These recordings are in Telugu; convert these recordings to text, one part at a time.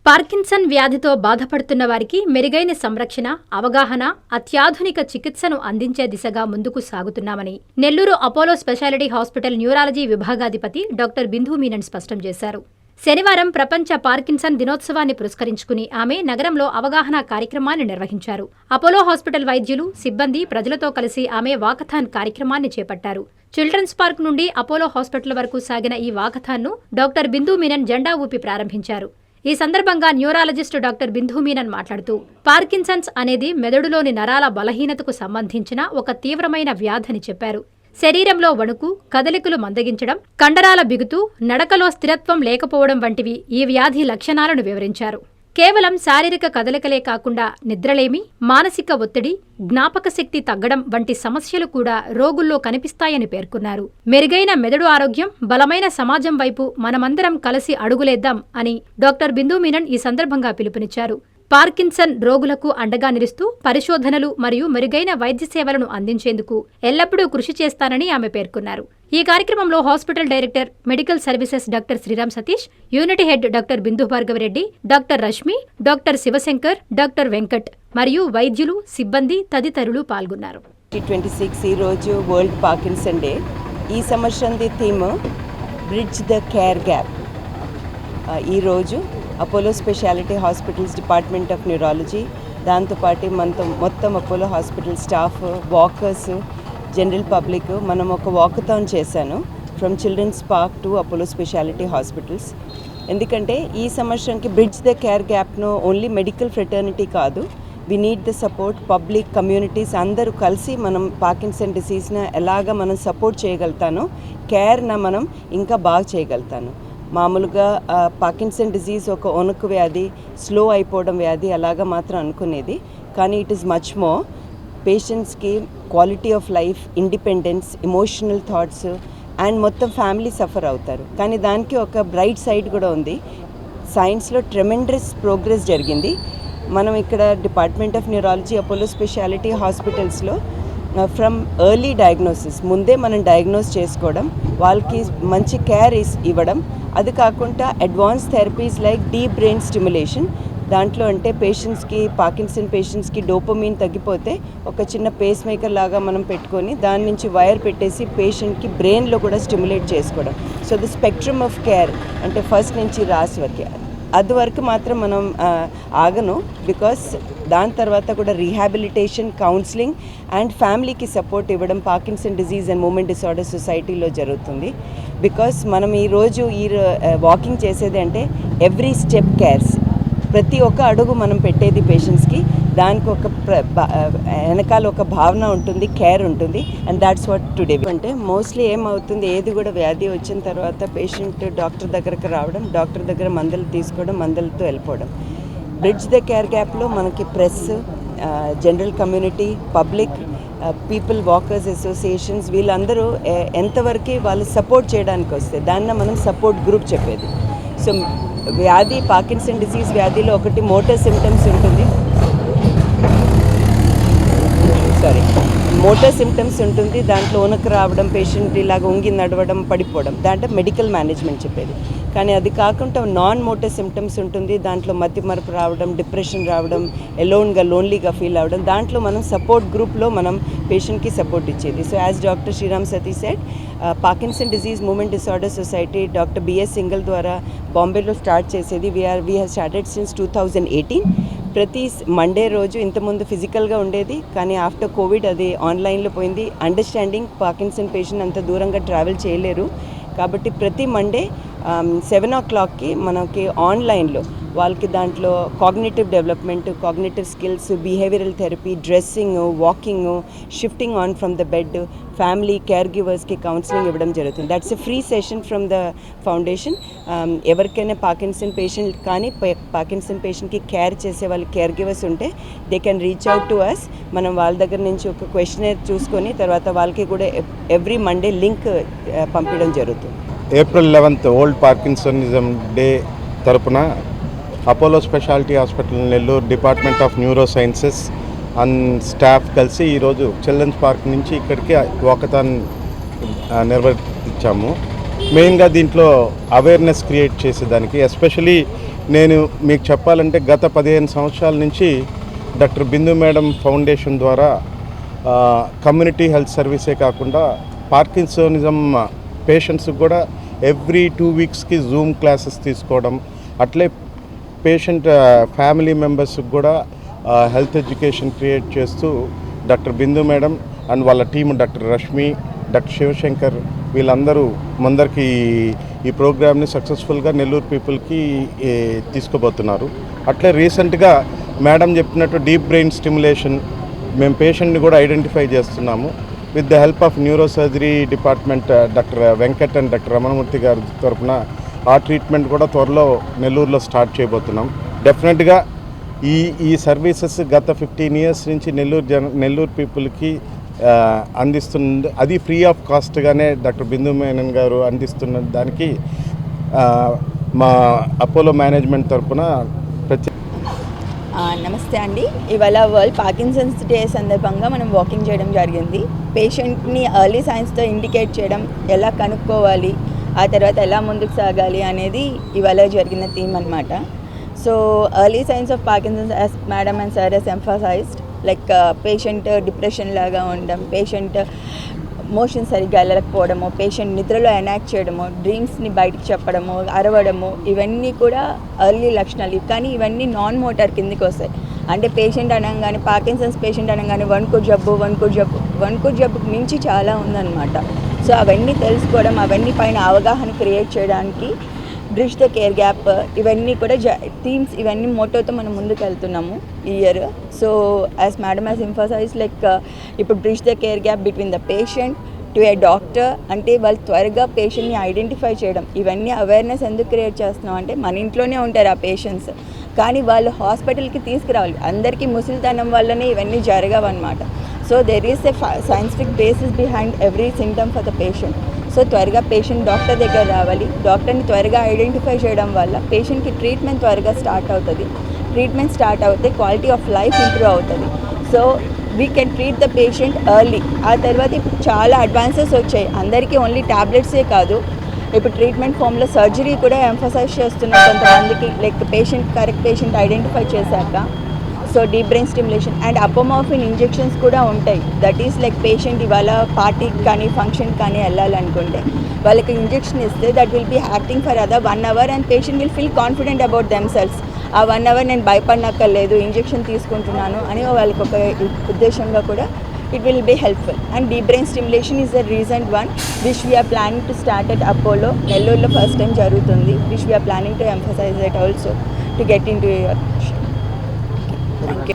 పార్కిన్సన్ వ్యాధితో బాధపడుతున్న వారికి మెరుగైన సంరక్షణ, అవగాహన, అత్యాధునిక చికిత్సను అందించే దిశగా ముందుకు సాగుతున్నామని Nellore Apollo speciality hospital neurology విభాగాధిపతి డాక్టర్ బిందు మీనన్ స్పష్టం చేశారు. శనివారం ప్రపంచ పార్కిన్సన్ దినోత్సవాన్ని పురస్కరించుకుని ఆమె నగరంలో అవగాహన కార్యక్రమాన్ని నిర్వహించారు. అపోలో హాస్పిటల్ వైద్యులు, సిబ్బంది, ప్రజలతో కలిసి ఆమె వాకథాన్ కార్యక్రమాన్ని చేపట్టారు. చిల్డ్రన్స్ పార్క్ నుండి అపోలో హాస్పిటల్ వరకు సాగిన ఈ వాకథాన్ను డాక్టర్ బిందు మీనన్ జెండా ఊపి ప్రారంభించారు. ఈ సందర్భంగా న్యూరాలజిస్ట్ డాక్టర్ బిందు మీనన్ మాట్లాడుతూ, పార్కిన్సన్స్ అనేది మెదడులోని నరాల బలహీనతకు సంబంధించిన ఒక తీవ్రమైన వ్యాధని చెప్పారు. శరీరంలో వణుకు, కదలికలు మందగించడం, కండరాల బిగుతు, నడకలో స్థిరత్వం లేకపోవడం వంటివి ఈ వ్యాధి లక్షణాలను వివరించారు. కేవలం శారీరక కదలికలే కాకుండా నిద్రలేమి, మానసిక ఒత్తిడి, జ్ఞాపకశక్తి తగ్గడం వంటి సమస్యలు కూడా రోగుల్లో కనిపిస్తాయని పేర్కొన్నారు. మెరుగైన మెదడు ఆరోగ్యం, బలమైన సమాజం వైపు మనమందరం కలిసి అడుగులేద్దాం అని డాక్టర్ బిందు మీనన్ ఈ సందర్భంగా పిలుపునిచ్చారు. పార్కిన్సన్ రోగులకు అండగా నిలుస్తూ పరిశోధనలు మరియు మెరుగైన వైద్య సేవలను అందించేందుకు ఎల్లప్పుడూ కృషి చేస్తానని ఆమె పేర్కొన్నారు. ఈ కార్యక్రమంలో hospital director, medical services doctor Sriram Satish, unit head doctor Bindu Bhargava Reddy, doctor Rashmi, doctor Shivashankar, doctor Venkat మరియు వైద్యులు, సిబ్బంది తదితరులు పాల్గొన్నారు. 26 ఈ రోజు వరల్డ్ పార్కిన్సన్ డే. ఈ సంవత్సరంది theme bridge the care gap. ఈరోజు Apollo speciality hospitals department of neurology, దాంతోపాటు మనతో మొత్తం Apollo hospital staff, walkers, general public మనం ఒక వాకథాన్ చేశాను from children's park to Apollo speciality hospitals. ఎందుకంటే ఈ సంవత్సరానికి బ్రిడ్జ్ ద కేర్ గ్యాప్ను ఓన్లీ మెడికల్ ఫ్రెటర్నిటీ కాదు, we need the support public, communities అందరూ కలిసి మనం పార్కిన్సన్ డిసీజ్ని ఎలాగ మనం సపోర్ట్ చేయగలుగుతానో, కేర్న మనం ఇంకా బాగా చేయగలుగుతాను. మామూలుగా పార్కిన్సన్ డిజీజ్ ఒక వణుకు వ్యాధి, స్లో అయిపోవడం వ్యాధి అలాగా మాత్రం అనుకునేది. కానీ ఇట్ ఈస్ మచ్ మోర్. పేషెంట్స్కి quality of life, independence, emotional thoughts and మొత్తం ఫ్యామిలీ సఫర్ అవుతారు. కానీ దానికి ఒక బ్రైట్ సైడ్ కూడా ఉంది. సైన్స్లో ట్రెమెండస్ ప్రోగ్రెస్ జరిగింది. మనం ఇక్కడ department of neurology Apollo speciality హాస్పిటల్స్లో ఫ్రమ్ ఎర్లీ డయాగ్నోసిస్, ముందే మనం డయాగ్నోస్ చేసుకోవడం, వాళ్ళకి మంచి కేర్ ఇవ్వడం, అది కాకుండా advance therapies like deep brain stimulation. దాంట్లో అంటే పేషెంట్స్కి, పార్కిన్సన్ పేషెంట్స్కి డోపమైన్ తగ్గిపోతే ఒక చిన్న పేస్ మేకర్ లాగా మనం పెట్టుకొని దాని నుంచి వైర్ పెట్టేసి పేషెంట్కి బ్రెయిన్లో కూడా స్టిమ్యులేట్ చేసుకోవడం. So the spectrum of care అంటే ఫస్ట్ నుంచి రాస్ వరకే, అది వరకు మాత్రం మనం ఆగను. బికాస్ దాని తర్వాత కూడా రీహాబిలిటేషన్, కౌన్సిలింగ్ అండ్ ఫ్యామిలీకి సపోర్ట్ ఇవ్వడం Parkinson disease and movement disorder సొసైటీలో జరుగుతుంది. బికాస్ మనం ఈరోజు వాకింగ్ చేసేది అంటే ఎవ్రీ స్టెప్ కేర్స్, ప్రతి ఒక్క అడుగు మనం పెట్టేది పేషెంట్స్కి, దానికి ఒక వెనకాల ఒక భావన ఉంటుంది, కేర్ ఉంటుంది. And that's what today. అంటే మోస్ట్లీ ఏమవుతుంది, ఏది కూడా వ్యాధి వచ్చిన తర్వాత పేషెంట్ డాక్టర్ దగ్గరకు రావడం, డాక్టర్ దగ్గర మందులు తీసుకోవడం, మందులతో వెళ్ళిపోవడం. బ్రిడ్జ్ ద కేర్ గ్యాప్లో మనకి press, general community, public, people, walkers associations వీళ్ళందరూ ఎంతవరకు వాళ్ళు సపోర్ట్ చేయడానికి వస్తే దాన్ని మనం సపోర్ట్ గ్రూప్ చెప్పేది. సో వ్యాధి, పార్కిన్సన్ డిసీజ్ వ్యాధిలో ఒకటి మోటార్ సిమ్టమ్స్ ఉంటుంది, మోటార్ సిమ్టమ్స్ ఉంటుంది. దాంట్లో వణుకు రావడం, పేషెంట్ ఇలాగ ఉంగి నడవడం, పడిపోవడం, దాంట్లో మెడికల్ మేనేజ్మెంట్ చెప్పేది. కానీ అది కాకుండా నాన్ మోటార్ సిమ్టమ్స్ ఉంటుంది. దాంట్లో మతిమరుపు రావడం, డిప్రెషన్ రావడం, ఎలోన్గా, లోన్లీగా ఫీల్ అవ్వడం, దాంట్లో మనం సపోర్ట్ గ్రూప్లో మనం పేషెంట్కి సపోర్ట్ ఇచ్చేది. So as doctor Sriram Satish said, Parkinson disease movement disorder society doctor B S Singhal ద్వారా బాంబేలో స్టార్ట్ చేసేది. We have started since 2018. ప్రతి మండే రోజు, ఇంతకుముందు ఫిజికల్గా ఉండేది కానీ ఆఫ్టర్ కోవిడ్ అది ఆన్లైన్లో పోయింది. అండర్స్టాండింగ్ పార్కిన్సన్ పేషెంట్ అంత దూరంగా ట్రావెల్ చేయలేరు కాబట్టి ప్రతి మండే 7 o'clockకి మనకి ఆన్లైన్లో వాళ్ళకి దాంట్లో cognitive development, cognitive skills, behavioral therapy, dressing, walking, shifting on from the bed, family care గివర్స్కి కౌన్సిలింగ్ ఇవ్వడం జరుగుతుంది. That's a free session from the foundation. ఎవరికైనా పార్కిన్సన్ పేషెంట్ కానీ పార్కిన్సన్ పేషెంట్కి కేర్ చేసే వాళ్ళు కేర్ గివర్స్ ఉంటే they can reach out to us. మనం వాళ్ళ దగ్గర నుంచి ఒక క్వశ్చనర్ చూసుకొని తర్వాత వాళ్ళకి కూడా ఎవ్రీ మండే లింక్ పంపించడం జరుగుతుంది. April 11th వరల్డ్ పార్కిన్సనిజం డే తరపున Apollo speciality hospital Nellore department of neuro sciences and staff కలిసి ఈరోజు చిల్డ్రన్స్ పార్క్ నుంచి ఇక్కడికి వాకథాన్ నిర్వహించాము. మెయిన్గా దీంట్లో అవేర్నెస్ క్రియేట్ చేసేదానికి, ఎస్పెషలీ నేను మీకు చెప్పాలంటే గత 15 సంవత్సరాల నుంచి డాక్టర్ బిందు మేడం ఫౌండేషన్ ద్వారా కమ్యూనిటీ హెల్త్ సర్వీసే కాకుండా పార్కిన్సోనిజం పేషెంట్స్కి కూడా ఎవ్రీ 2 వీక్స్కి జూమ్ క్లాసెస్ తీసుకోవడం, అట్లే పేషెంట్ ఫ్యామిలీ మెంబర్స్కి కూడా హెల్త్ ఎడ్యుకేషన్ క్రియేట్ చేస్తూ డాక్టర్ బిందు మేడం అండ్ వాళ్ళ team doctor Rashmi, doctor Shivashankar వీళ్ళందరూ ముందరికి ఈ ప్రోగ్రామ్ని సక్సెస్ఫుల్గా నెల్లూరు పీపుల్కి తీసుకోబోతున్నారు. అట్లే రీసెంట్గా మేడం చెప్పినట్టు డీప్ బ్రెయిన్ స్టిమ్యులేషన్ మేము పేషెంట్ని కూడా ఐడెంటిఫై చేస్తున్నాము. With the help of neuro surgery department doctor Venkat and doctor Ramanamurthy గారి తరఫున ఆ ట్రీట్మెంట్ కూడా త్వరలో నెల్లూరులో స్టార్ట్ చేయబోతున్నాం. డెఫినెట్గా ఈ సర్వీసెస్ గత 15 ఇయర్స్ నుంచి నెల్లూరు పీపుల్కి అందిస్తుంది. అది ఫ్రీ ఆఫ్ కాస్ట్గానే డాక్టర్ బిందు మేనన్ గారు అందిస్తున్న దానికి మా అపోలో మేనేజ్మెంట్ తరఫున నమస్తే అండి. ఇవాళ వరల్డ్ పార్కిన్సన్స్ డే సందర్భంగా మనం వాకింగ్ చేయడం జరిగింది. పేషెంట్ని ఎర్లీ సైన్స్తో ఇండికేట్ చేయడం, ఎలా కనుక్కోవాలి, ఆ తర్వాత ఎలా ముందుకు సాగాలి అనేది ఇవాళ జరిగిన థీమ్ అనమాట. So early science of Parkinson's as madam and sir Hess emphasised, like patient depression లాగా ఉండడం, పేషెంట్ మోషన్ సరిగ్గా వెళ్ళకపోవడము, పేషెంట్ నిద్రలో ఎనాక్ట్ చేయడము, డ్రీమ్స్ని బయటకు చెప్పడము, అరవడము, ఇవన్నీ కూడా ఎర్లీ లక్షణాలు. కానీ ఇవన్నీ నాన్ మోటార్ కిందకి వస్తాయి. అంటే పేషెంట్ అనగానే, పార్కిన్సన్స్ పేషెంట్ అనగానే వణుకు జబ్బుకు మించి చాలా ఉందన్నమాట. సో అవన్నీ తెలుసుకోవడం, అవన్నీ పైన అవగాహన క్రియేట్ చేయడానికి బ్రిడ్జ్ ద కేర్ గ్యాప్, ఇవన్నీ కూడా థీమ్స్, ఇవన్నీ మోటోతో మనం ముందుకు వెళ్తున్నాము ఈ year. So as madam as emphasize, like ఇప్పుడు bridge the care gap between the patient to a doctor, అంటే వాళ్ళు త్వరగా పేషెంట్ని ఐడెంటిఫై చేయడం. ఇవన్నీ అవేర్నెస్ ఎందుకు క్రియేట్ చేస్తున్నాం అంటే, మన ఇంట్లోనే ఉంటారు ఆ పేషెంట్స్, కానీ వాళ్ళు హాస్పిటల్కి తీసుకురావాలి. అందరికీ ముసలితనం వల్లనే ఇవన్నీ జరగవన్నమాట. So there is a scientific basis behind every symptom for the patient. So త్వరగా పేషెంట్ డాక్టర్ దగ్గర రావాలి. డాక్టర్ని త్వరగా ఐడెంటిఫై చేయడం వల్ల పేషెంట్కి ట్రీట్మెంట్ త్వరగా స్టార్ట్ అవుతుంది. ట్రీట్మెంట్ స్టార్ట్ అవుతే క్వాలిటీ ఆఫ్ లైఫ్ ఇంప్రూవ్ అవుతుంది. So we can treat the patient early. ఆ తర్వాత ఇప్పుడు చాలా అడ్వాన్సెస్ వచ్చాయి. అందరికీ ఓన్లీ ట్యాబ్లెట్సే కాదు, ఇప్పుడు ట్రీట్మెంట్ ఫామ్లో సర్జరీ కూడా ఎంఫసైజ్ చేస్తున్నారు కొంతమందికి. లైక్ కరెక్ట్ పేషెంట్ ఐడెంటిఫై చేశాక, so deep brain stimulation and apomorphine injections కూడా ఉంటాయి. దట్ ఈస్ లైక్ పేషెంట్ ఇవాళ పార్టీకి కానీ ఫంక్షన్ కానీ వెళ్ళాలనుకుంటే వాళ్ళకి ఇంజెక్షన్ ఇస్తే that will be acting for other 1 hour and patient will feel confident about themselves. ఆ 1 hour నేను భయపడనక్కర్లేదు, ఇంజెక్షన్ తీసుకుంటున్నాను అని వాళ్ళకి ఒక ఉద్దేశంగా కూడా it will be helpful. And deep brain stimulation is the recent one which we are planning to start at Apollo. Nellore first time jarugutundi, which we are planning to emphasize it also to get into your question.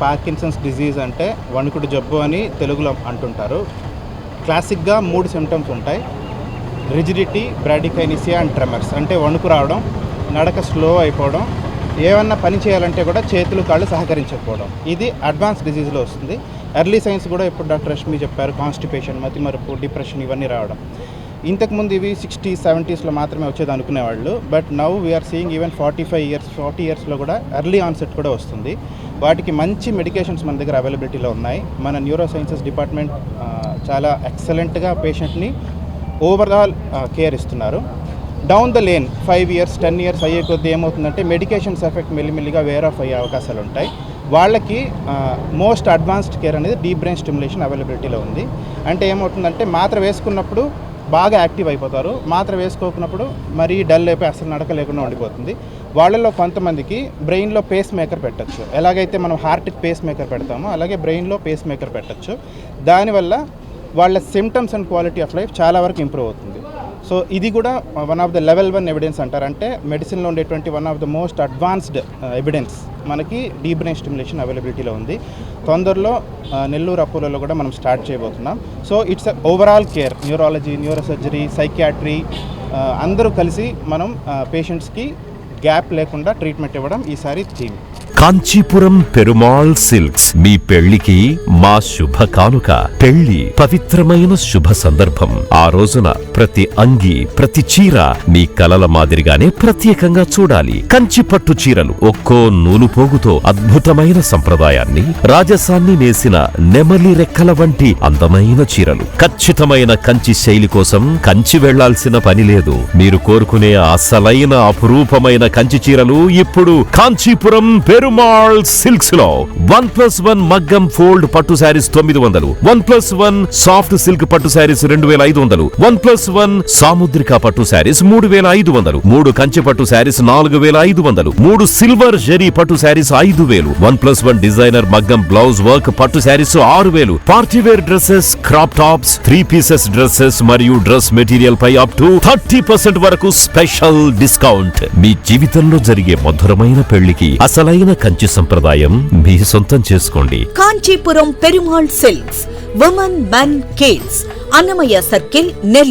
Parkinson's disease అంటే వణుకుడు జబ్బు అని తెలుగులో అంటుంటారు. క్లాసిక్గా 3 సిమ్టమ్స్ ఉంటాయి: రిజిడిటీ, బ్రాడికైనిసియా అండ్ ట్రెమర్స్. అంటే వణుకు రావడం, నడక స్లో అయిపోవడం, ఏమన్నా పని చేయాలంటే కూడా చేతులు కాళ్ళు సహకరించకపోవడం. ఇది అడ్వాన్స్ డిజీజ్లో వస్తుంది. ఎర్లీ సైన్స్ కూడా ఇప్పుడు డాక్టర్ రష్మి చెప్పారు, కాన్స్టిపేషన్, మతిమరుపు, డిప్రెషన్ ఇవన్నీ రావడం. ఇంతకుముందు ఇవి 60s, 70sలో మాత్రమే వచ్చేది అనుకునేవాళ్ళు. But now we're seeing even 40 ఇయర్స్లో కూడా ఎర్లీ ఆన్సెట్ కూడా వస్తుంది. వాటికి మంచి మెడికేషన్స్ మన దగ్గర అవైలబిలిటీలో ఉన్నాయి. మన న్యూరో సైన్సెస్ డిపార్ట్మెంట్ చాలా ఎక్సలెంట్గా పేషెంట్ని ఓవరాల్ కేర్ ఇస్తున్నారు. Down the lane 5 years, 10 years అయ్యే కొద్దీ ఏమవుతుందంటే మెడికేషన్స్ ఎఫెక్ట్ మెల్లిమెల్లిగా వేర్ ఆఫ్ అయ్యే అవకాశాలు ఉంటాయి. వాళ్ళకి మోస్ట్ అడ్వాన్స్డ్ కేర్ అనేది డీప్ బ్రెయిన్ స్టిమ్యులేషన్ అవైలబిలిటీలో ఉంది. అంటే ఏమవుతుందంటే మాత్ర వేసుకున్నప్పుడు బాగా యాక్టివ్ అయిపోతారు, మాత్ర వేసుకోకున్నప్పుడు మరీ డల్ అయిపోయి అసలు నడక లేకుండా ఉండిపోతుంది. వాళ్ళలో కొంతమందికి బ్రెయిన్లో పేస్ మేకర్ పెట్టచ్చు. ఎలాగైతే మనం హార్ట్కి పేస్ మేకర్ పెడతామో అలాగే బ్రెయిన్లో పేస్ మేకర్ పెట్టచ్చు. దానివల్ల వాళ్ళ symptoms and quality of life చాలా వరకు ఇంప్రూవ్ అవుతుంది. సో ఇది కూడా one of the level 1 evidence అంటారు. అంటే మెడిసిన్లో ఉండేటువంటి one of the most advanced evidence మనకి డీప్ బ్రెయిన్ స్టిమ్యులేషన్ అవైలబిలిటీలో ఉంది. తొందరలో నెల్లూరు అపోలోలో కూడా మనం స్టార్ట్ చేయబోతున్నాం. So it's overall care, neurology, neuro surgery, psychiatry అందరూ కలిసి మనం పేషెంట్స్కి గ్యాప్ లేకుండా ట్రీట్మెంట్ ఇవ్వడం ఈసారి థీమ్. కాంచీపురం పెరుమాళ్ సిల్క్స్ మీ పెళ్లికి మా శుభ కానుక. పెళ్లి పవిత్రమైన శుభ సందర్భం. ఆ రోజున ప్రతి అంగి, ప్రతి చీర మీ కలల మాదిరిగానే ప్రత్యేకంగా చూడాలి. కంచి పట్టు చీరలు ఒక్కో నూలు పోగుతో అద్భుతమైన సంప్రదాయాన్ని, రాజసాన్ని నేసిన నెమలి రెక్కల వంటి అందమైన చీరలు. ఖచ్చితమైన కంచి శైలి కోసం కంచి వెళ్లాల్సిన పని లేదు. మీరు కోరుకునే అసలైన అపురూపమైన కంచి చీరలు ఇప్పుడు కాంచీపురం పెరుమాళ్ సిల్క్స్ లో 1+1 మగ్గం ఫోల్డ్ పట్టు శారీస్ 900, 1+1 సాఫ్ట్ సిల్క్ పట్టు శారీస్ 2500, 1+1 సాముద్రిక పట్టు శారీస్ 3500, 3 కంచి పట్టు శారీస్ 4500, 3 సిల్వర్ జరీ పట్టు శారీస్ 5000, 1+1 డిజైనర్ మగ్గం బ్లౌజ్ వర్క్ పట్టు saris 6000, party wear dresses, crop tops, 3 pieces dresses మరియు డ్రెస్ మెటీరియల్ పై అప్ టు 30% వరకు స్పెషల్ డిస్కౌంట్. మీ జీవితంలో జరిగే మధురమైన పెళ్లికి అసలైన కంచి సంప్రదాయం మీ సొంతం చేసుకోండి. Kanchipuram Perumal silks, women, men, kids, Annamayya circle, Nellore.